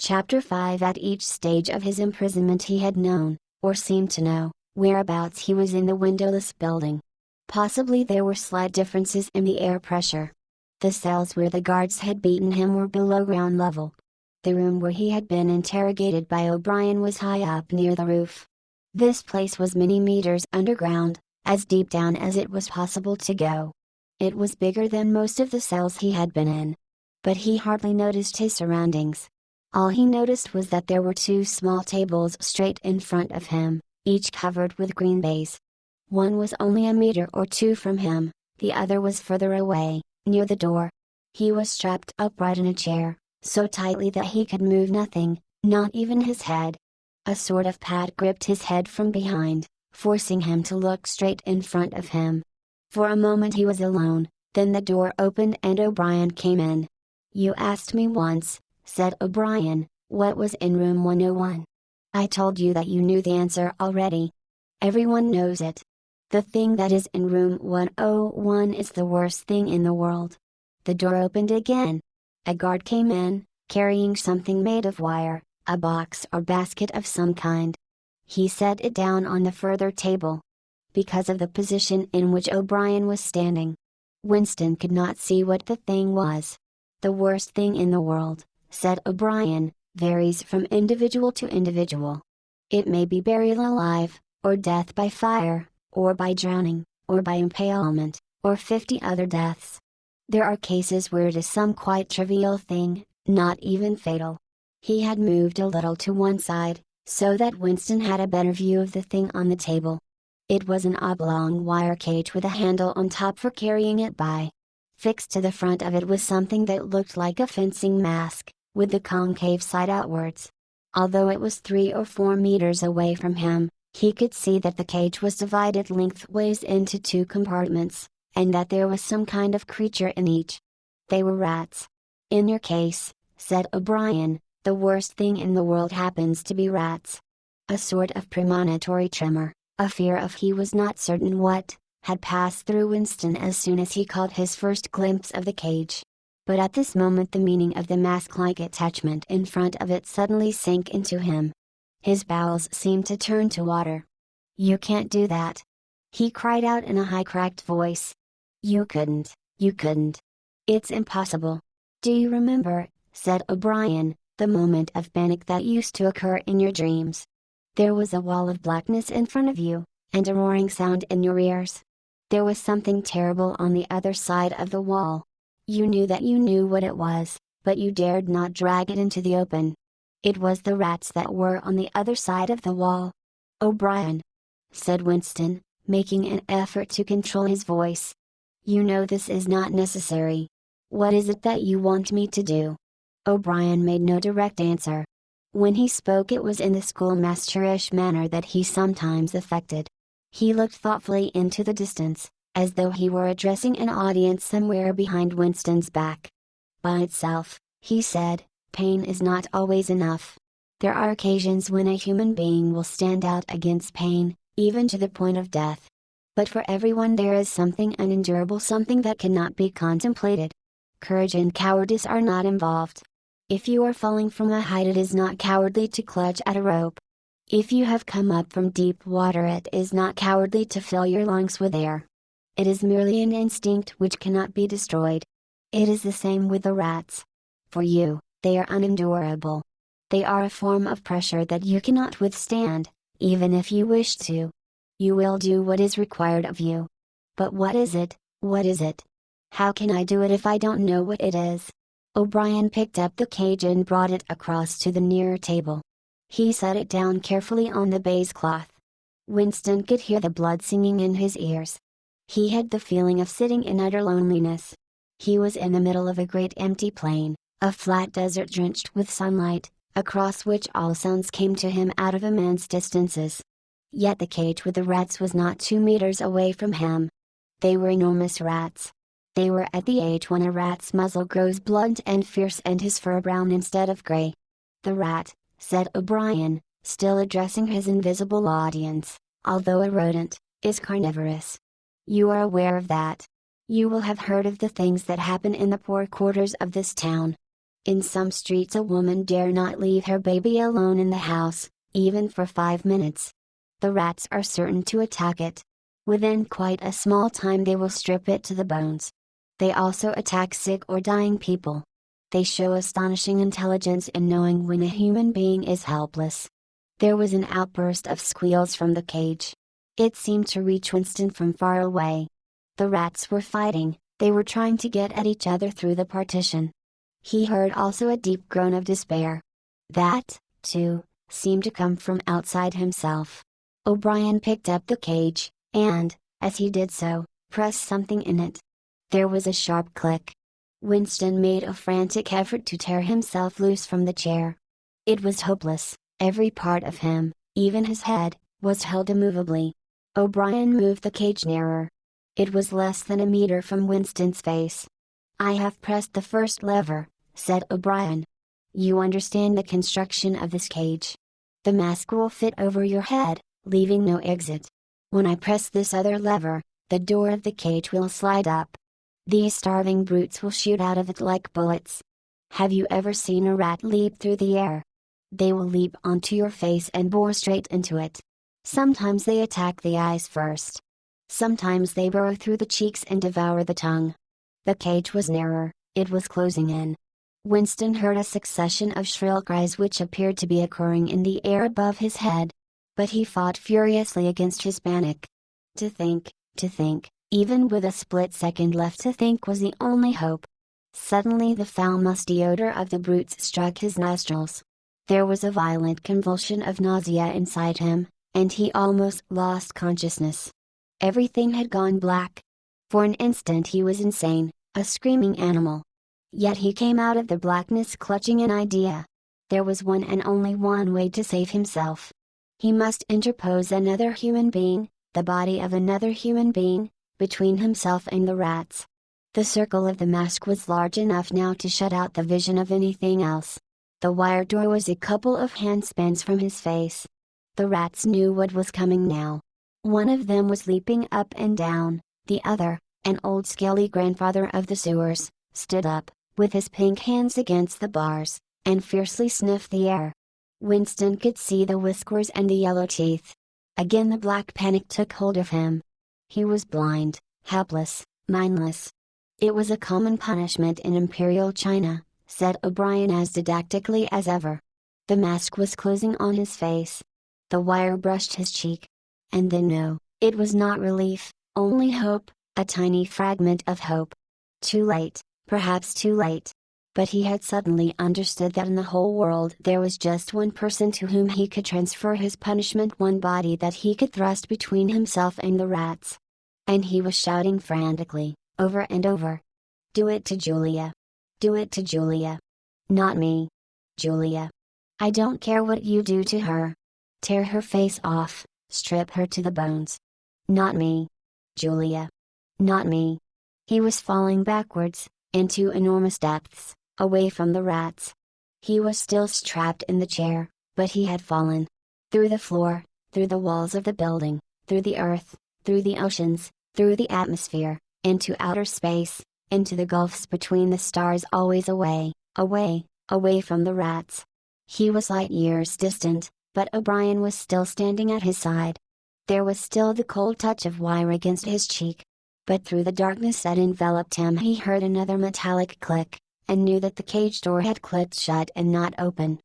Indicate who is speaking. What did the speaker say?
Speaker 1: Chapter 5. At each stage of his imprisonment he had known, or seemed to know, whereabouts he was in the windowless building. Possibly there were slight differences in the air pressure. The cells where the guards had beaten him were below ground level. The room where he had been interrogated by O'Brien was high up near the roof. This place was many meters underground, as deep down as it was possible to go. It was bigger than most of the cells he had been in. But he hardly noticed his surroundings. All he noticed was that there were two small tables straight in front of him, each covered with green baize. One was only a meter or two from him, the other was further away, near the door. He was strapped upright in a chair, so tightly that he could move nothing, not even his head. A sort of pad gripped his head from behind, forcing him to look straight in front of him. For a moment he was alone, then the door opened and O'Brien came in. "You asked me once," said O'Brien, "what was in room 101. I told you that you knew the answer already. Everyone knows it. The thing that is in room 101 is the worst thing in the world." The door opened again. A guard came in, carrying something made of wire, a box or basket of some kind. He set it down on the further table. Because of the position in which O'Brien was standing, Winston could not see what the thing was. "The worst thing in the world," said O'Brien, "varies from individual to individual. It may be burial alive, or death by fire, or by drowning, or by impalement, or 50 other deaths. There are cases where it is some quite trivial thing, not even fatal." He had moved a little to one side, so that Winston had a better view of the thing on the table. It was an oblong wire cage with a handle on top for carrying it by. Fixed to the front of it was something that looked like a fencing mask, with the concave side outwards. Although it was 3 or 4 meters away from him, he could see that the cage was divided lengthways into 2 compartments, and that there was some kind of creature in each. They were rats. "In your case," said O'Brien, "the worst thing in the world happens to be rats." A sort of premonitory tremor, a fear of he was not certain what, had passed through Winston as soon as he caught his first glimpse of the cage. But at this moment the meaning of the mask-like attachment in front of it suddenly sank into him. His bowels seemed to turn to water. "You can't do that!" he cried out in a high cracked voice. You couldn't. It's impossible." "Do you remember," said O'Brien, "the moment of panic that used to occur in your dreams? There was a wall of blackness in front of you, and a roaring sound in your ears. There was something terrible on the other side of the wall. You knew that you knew what it was, but you dared not drag it into the open. It was the rats that were on the other side of the wall." "O'Brien," said Winston, making an effort to control his voice. "You know this is not necessary. What is it that you want me to do?" O'Brien made no direct answer. When he spoke it was in the schoolmasterish manner that he sometimes affected. He looked thoughtfully into the distance, as though he were addressing an audience somewhere behind Winston's back. "By itself," he said, "pain is not always enough. There are occasions when a human being will stand out against pain, even to the point of death. But for everyone there is something unendurable, something that cannot be contemplated. Courage and cowardice are not involved. If you are falling from a height it is not cowardly to clutch at a rope. If you have come up from deep water it is not cowardly to fill your lungs with air. It is merely an instinct which cannot be destroyed. It is the same with the rats. For you, they are unendurable. They are a form of pressure that you cannot withstand, even if you wish to. You will do what is required of you. But what is it? What is it? How can I do it if I don't know what it is?" O'Brien picked up the cage and brought it across to the nearer table. He set it down carefully on the baize cloth. Winston could hear the blood singing in his ears. He had the feeling of sitting in utter loneliness. He was in the middle of a great empty plain, a flat desert drenched with sunlight, across which all sounds came to him out of immense distances. Yet the cage with the rats was not 2 meters away from him. They were enormous rats. They were at the age when a rat's muzzle grows blunt and fierce and his fur brown instead of gray. "The rat," said O'Brien, still addressing his invisible audience, "although a rodent, is carnivorous. You are aware of that. You will have heard of the things that happen in the poor quarters of this town. In some streets a woman dare not leave her baby alone in the house, even for 5 minutes. The rats are certain to attack it. Within quite a small time they will strip it to the bones. They also attack sick or dying people. They show astonishing intelligence in knowing when a human being is helpless. There was an outburst of squeals from the cage. It seemed to reach Winston from far away. The rats were fighting, they were trying to get at each other through the partition. He heard also a deep groan of despair. That, too, seemed to come from outside himself. O'Brien picked up the cage, and, as he did so, pressed something in it. There was a sharp click. Winston made a frantic effort to tear himself loose from the chair. It was hopeless, every part of him, even his head, was held immovably. O'Brien moved the cage nearer. It was less than a meter from Winston's face. "I have pressed the first lever," said O'Brien. "You understand the construction of this cage. The mask will fit over your head, leaving no exit. When I press this other lever, the door of the cage will slide up. These starving brutes will shoot out of it like bullets. Have you ever seen a rat leap through the air? They will leap onto your face and bore straight into it. Sometimes they attack the eyes first. Sometimes they burrow through the cheeks and devour the tongue." The cage was nearer, it was closing in. Winston heard a succession of shrill cries which appeared to be occurring in the air above his head. But he fought furiously against his panic. To think, even with a split second left to think was the only hope. Suddenly the foul musty odor of the brutes struck his nostrils. There was a violent convulsion of nausea inside him, and he almost lost consciousness. Everything had gone black. For an instant he was insane, a screaming animal. Yet he came out of the blackness clutching an idea. There was one and only one way to save himself. He must interpose another human being, the body of another human being, between himself and the rats. The circle of the mask was large enough now to shut out the vision of anything else. The wire door was a couple of handspans from his face. The rats knew what was coming now. One of them was leaping up and down, the other, an old scaly grandfather of the sewers, stood up, with his pink hands against the bars, and fiercely sniffed the air. Winston could see the whiskers and the yellow teeth. Again the black panic took hold of him. He was blind, helpless, mindless. It was a common punishment in Imperial China, said O'Brien as didactically as ever. The mask was closing on his face. The wire brushed his cheek. And then no, it was not relief, only hope, a tiny fragment of hope. Too late, perhaps too late. But he had suddenly understood that in the whole world there was just one person to whom he could transfer his punishment, one body that he could thrust between himself and the rats. And he was shouting frantically, over and over. "Do it to Julia. Do it to Julia. Not me. Julia. I don't care what you do to her. Tear her face off, strip her to the bones. Not me. Julia. Not me." He was falling backwards, into enormous depths, away from the rats. He was still strapped in the chair, but he had fallen. Through the floor, through the walls of the building, through the earth, through the oceans, through the atmosphere, into outer space, into the gulfs between the stars, always away, away, away from the rats. He was light years distant, but O'Brien was still standing at his side. There was still the cold touch of wire against his cheek. But through the darkness that enveloped him he heard another metallic click, and knew that the cage door had clicked shut and not open.